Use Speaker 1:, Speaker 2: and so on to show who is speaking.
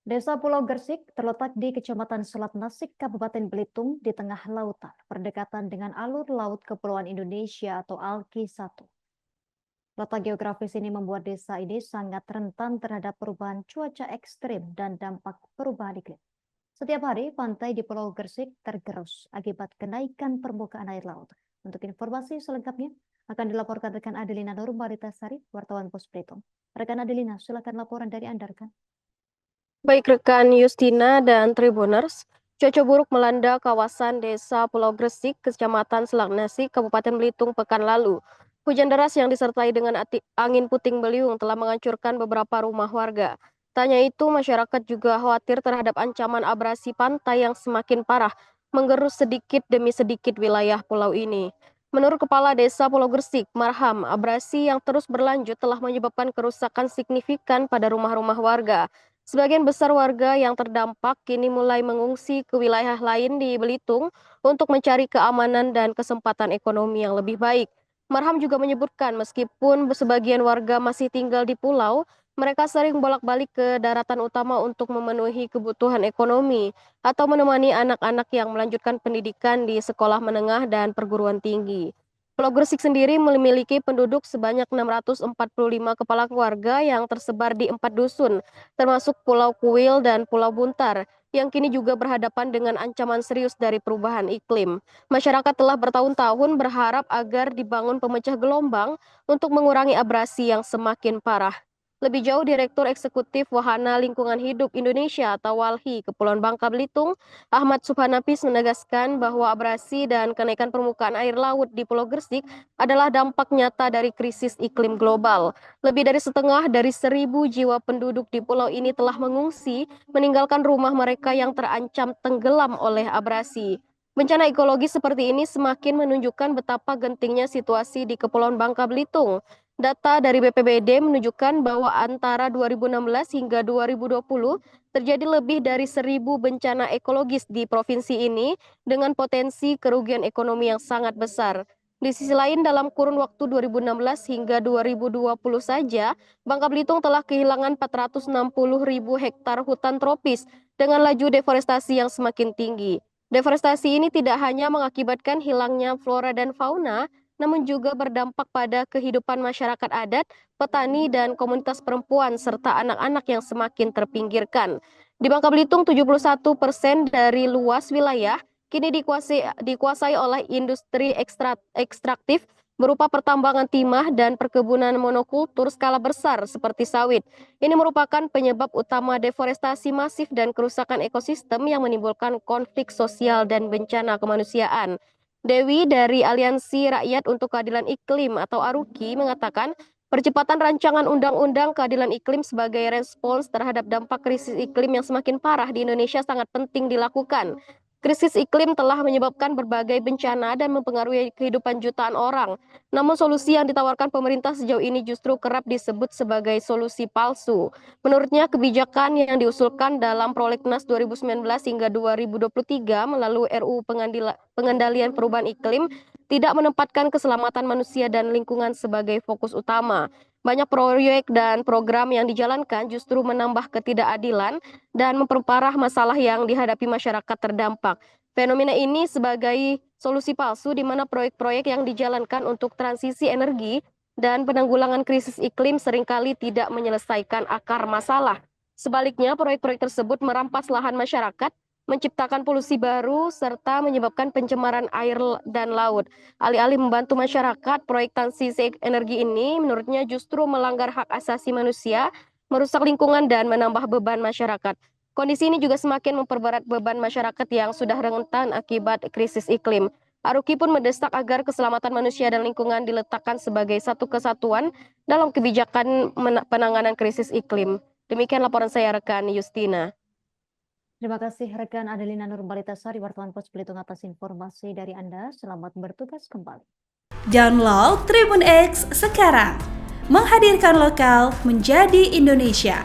Speaker 1: Desa Pulau Gersik terletak di Kecamatan Selat Nasik, Kabupaten Belitung di tengah lautan, berdekatan dengan alur laut Kepulauan Indonesia atau ALKI 1. Letak geografis ini membuat desa ini sangat rentan terhadap perubahan cuaca ekstrim dan dampak perubahan iklim. Setiap hari, pantai di Pulau Gersik tergerus akibat kenaikan permukaan air laut. Untuk informasi selengkapnya, akan dilaporkan rekan Adelina Nurmalitasari, wartawan Pos Belitung. Rekan Adelina, silakan laporan dari Anda, rekan.
Speaker 2: Baik rekan Justina dan Tribuners, cuaca buruk melanda kawasan desa Pulau Gresik, Kecamatan Selat Nasik, Kabupaten Belitung pekan lalu. Hujan deras yang disertai dengan angin puting beliung telah menghancurkan beberapa rumah warga. Tanya itu, masyarakat juga khawatir terhadap ancaman abrasi pantai yang semakin parah, menggerus sedikit demi sedikit wilayah pulau ini. Menurut Kepala Desa Pulau Gresik, Marham, abrasi yang terus berlanjut telah menyebabkan kerusakan signifikan pada rumah-rumah warga. Sebagian besar warga yang terdampak kini mulai mengungsi ke wilayah lain di Belitung untuk mencari keamanan dan kesempatan ekonomi yang lebih baik. Marham juga menyebutkan meskipun sebagian warga masih tinggal di pulau, mereka sering bolak-balik ke daratan utama untuk memenuhi kebutuhan ekonomi atau menemani anak-anak yang melanjutkan pendidikan di sekolah menengah dan perguruan tinggi. Pulau Gresik sendiri memiliki penduduk sebanyak 645 kepala keluarga yang tersebar di 4 dusun, termasuk Pulau Kuil dan Pulau Buntar, yang kini juga berhadapan dengan ancaman serius dari perubahan iklim. Masyarakat telah bertahun-tahun berharap agar dibangun pemecah gelombang untuk mengurangi abrasi yang semakin parah. Lebih jauh, Direktur Eksekutif Wahana Lingkungan Hidup Indonesia atau WALHI Kepulauan Bangka Belitung, Ahmad Subhanapis menegaskan bahwa abrasi dan kenaikan permukaan air laut di Pulau Gresik adalah dampak nyata dari krisis iklim global. Lebih dari setengah dari 1.000 jiwa penduduk di pulau ini telah mengungsi, meninggalkan rumah mereka yang terancam tenggelam oleh abrasi. Bencana ekologi seperti ini semakin menunjukkan betapa gentingnya situasi di Kepulauan Bangka Belitung. Data dari BPBD menunjukkan bahwa antara 2016 hingga 2020 terjadi lebih dari 1.000 bencana ekologis di provinsi ini dengan potensi kerugian ekonomi yang sangat besar. Di sisi lain, dalam kurun waktu 2016 hingga 2020 saja, Bangka Belitung telah kehilangan 460.000 hektar hutan tropis dengan laju deforestasi yang semakin tinggi. Deforestasi ini tidak hanya mengakibatkan hilangnya flora dan fauna, namun juga berdampak pada kehidupan masyarakat adat, petani, dan komunitas perempuan, serta anak-anak yang semakin terpinggirkan. Di Bangka Belitung, 71% dari luas wilayah kini dikuasai oleh industri ekstraktif berupa pertambangan timah dan perkebunan monokultur skala besar seperti sawit. Ini merupakan penyebab utama deforestasi masif dan kerusakan ekosistem yang menimbulkan konflik sosial dan bencana kemanusiaan. Dewi dari Aliansi Rakyat untuk Keadilan Iklim atau ARUKI mengatakan percepatan rancangan undang-undang keadilan iklim sebagai respons terhadap dampak krisis iklim yang semakin parah di Indonesia sangat penting dilakukan. Krisis iklim telah menyebabkan berbagai bencana dan mempengaruhi kehidupan jutaan orang. Namun solusi yang ditawarkan pemerintah sejauh ini justru kerap disebut sebagai solusi palsu. Menurutnya, kebijakan yang diusulkan dalam Prolegnas 2019 hingga 2023 melalui RUU Pengendalian Perubahan Iklim tidak menempatkan keselamatan manusia dan lingkungan sebagai fokus utama. Banyak proyek dan program yang dijalankan justru menambah ketidakadilan dan memperparah masalah yang dihadapi masyarakat terdampak. Fenomena ini sebagai solusi palsu di mana proyek-proyek yang dijalankan untuk transisi energi dan penanggulangan krisis iklim seringkali tidak menyelesaikan akar masalah. Sebaliknya, proyek-proyek tersebut merampas lahan masyarakat, menciptakan polusi baru, serta menyebabkan pencemaran air dan laut. Alih-alih membantu masyarakat, proyek transisi energi ini menurutnya justru melanggar hak asasi manusia, merusak lingkungan, dan menambah beban masyarakat. Kondisi ini juga semakin memperberat beban masyarakat yang sudah rentan akibat krisis iklim. ARUKI pun mendesak agar keselamatan manusia dan lingkungan diletakkan sebagai satu kesatuan dalam kebijakan penanganan krisis iklim. Demikian laporan saya, rekan Justina.
Speaker 1: Terima kasih rekan Adelina Nurmalitasari, wartawan Pos Belitung atas informasi dari Anda. Selamat bertugas kembali.
Speaker 3: Download Tribun X sekarang, menghadirkan lokal menjadi Indonesia.